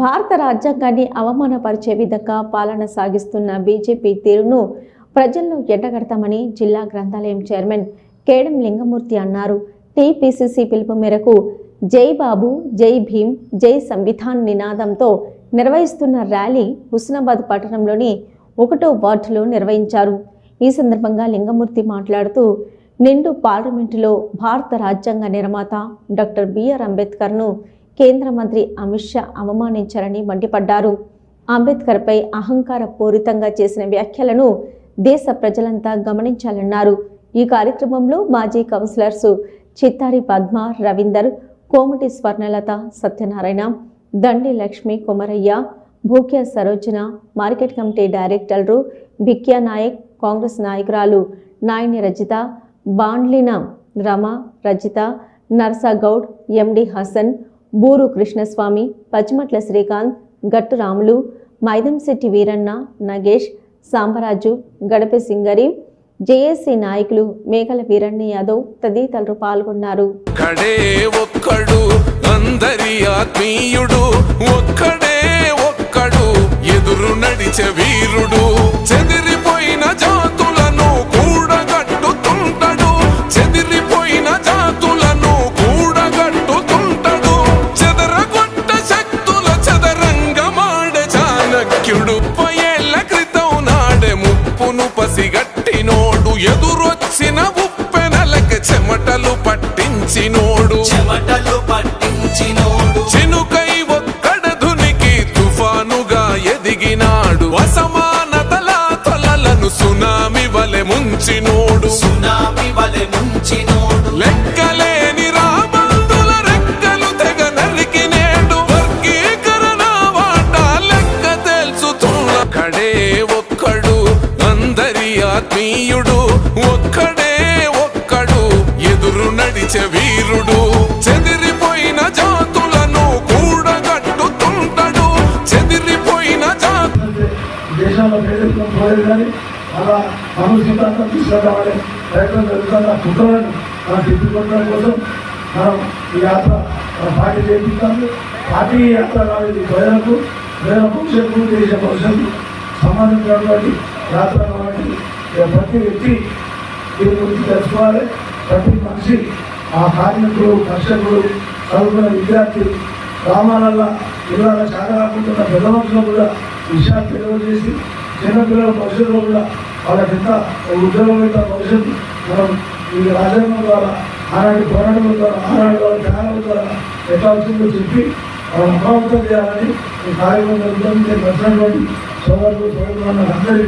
భారత రాజ్యాంగాన్ని అవమానపరిచే విధంగా పాలన సాగిస్తున్న బీజేపీ తీరును ప్రజల్లో ఎండగడతామని జిల్లా గ్రంథాలయం చైర్మన్ కేడం లింగమూర్తి అన్నారు. టీపీసీసీ పిలుపు మేరకు జై బాబు, జై భీమ్, జై సంవిధాన్ నినాదంతో నిర్వహిస్తున్న ర్యాలీ హుస్నాబాద్ పట్టణంలోని 1వ వార్డులో నిర్వహించారు. ఈ సందర్భంగా లింగమూర్తి మాట్లాడుతూ, నిండు పార్లమెంటులో భారత రాజ్యాంగ నిర్మాత డాక్టర్ బిఆర్ అంబేద్కర్ను కేంద్ర మంత్రి అమిత్ షా అవమానించారని మండిపడ్డారు. అంబేద్కర్పై అహంకార పూరితంగా చేసిన వ్యాఖ్యలను దేశ ప్రజలంతా గమనించాలన్నారు. ఈ కార్యక్రమంలో మాజీ కౌన్సిలర్స్ చిత్తారి పద్మ, రవీందర్, కోమటి స్వర్ణలత, సత్యనారాయణ, దండి లక్ష్మి, కుమరయ్య, భూక్య సరోజన, మార్కెట్ కమిటీ డైరెక్టర్లు బిక్యా నాయక్, కాంగ్రెస్ నాయకురాలు నాయని రజిత, బాండ్లిన రమ, రజిత, నర్సాగౌడ్, ఎండి హసన్, బూరు కృష్ణస్వామి, పచ్చిమట్ల శ్రీకాంత్, గట్టు రాములు, మైదంశెట్టి వీరన్న, నగేష్, సాంబరాజు, గడప సింగరి, జేఏసీ నాయకులు మేఘల వీరన్న యాదవ్ తదితరులు పాల్గొన్నారు. అందరి ఆత్మీయుడు ఒక్కడే ఒక్కడు, ఎదురు నడిచే వీరుడు, చెదిరిపోయిన జాతులను కూడగట్టుతుంటాడు, చెదిరిపోయిన జాతులను కూడగట్టుతుంటాడు, చెదరగొట్ట శక్తుల చదరంగమాడే చాణక్యుడు, 30 ఏళ్ల క్రితం నాడే ముప్పును పసిగట్టినోడు, ఎదురొచ్చిన ఉప్పెనలకి చెమటలు పట్టించినోడు, చినుకై ఒక్కడ ధునికి తుఫానుగా ఎదిగినాడు, అసమానతల తలలను సునామీ వలె ముంచినోడు, లెక్కలేని రాబందుల రెక్కలు తెగ నరికినేడు, వర్గీకరణ వాటా లెక్క తెలుసుతున్న ఒక్కడే ఒక్కడు, అందరి ఆత్మీయుడు ఒక్కడే ఒక్కడు, ఎదురు నడిచే వీరుడు, చెదిరిపోయిన జాతులను కూడగట్టుతుంటాడు, చెదిరిపోయిన దేశంలో పేదరికం పోలేదు కానీ అలా అనుసూతాన్ని తీసుకురావాలి ప్రయత్నం జరుగుతున్న కుట్రలను మనం తిప్పికొట్టడం కోసం మనం ఈ యాత్ర పార్టీ చేపిస్తాము. పార్టీ యాత్ర కాబట్టి ప్రజలకు భవిష్యత్తు, దేశ భవిష్యత్తు సంబంధించినటువంటి యాత్ర కాబట్టి ప్రతి వ్యక్తి దీని గురించి తెలుసుకోవాలి. ప్రతి మనిషి, ఆ కార్మికులు, కర్షకులు, చదువుకున్న విద్యార్థి, గ్రామాలలో ఇళ్ళ చాలా కాకుండా పెద్ద మనుషులు కూడా విషయాలు తెలియజేసి చిన్నపిల్లల భవిష్యత్తులో కూడా వాళ్ళకింత ఉద్యోగం యొక్క భవిష్యత్తు మనం ఈ రాజ్యాంగం ద్వారా, ఆనాటి పోరాటం ద్వారా, ఆనాటి వాళ్ళ జ్ఞానం ద్వారా ఎట్లా వచ్చిందో చెప్పి వాళ్ళని ప్రభావితం చేయాలని ఈ కార్యక్రమం జరుగుతుంది. వచ్చినటువంటి సోదరులు అందరికీ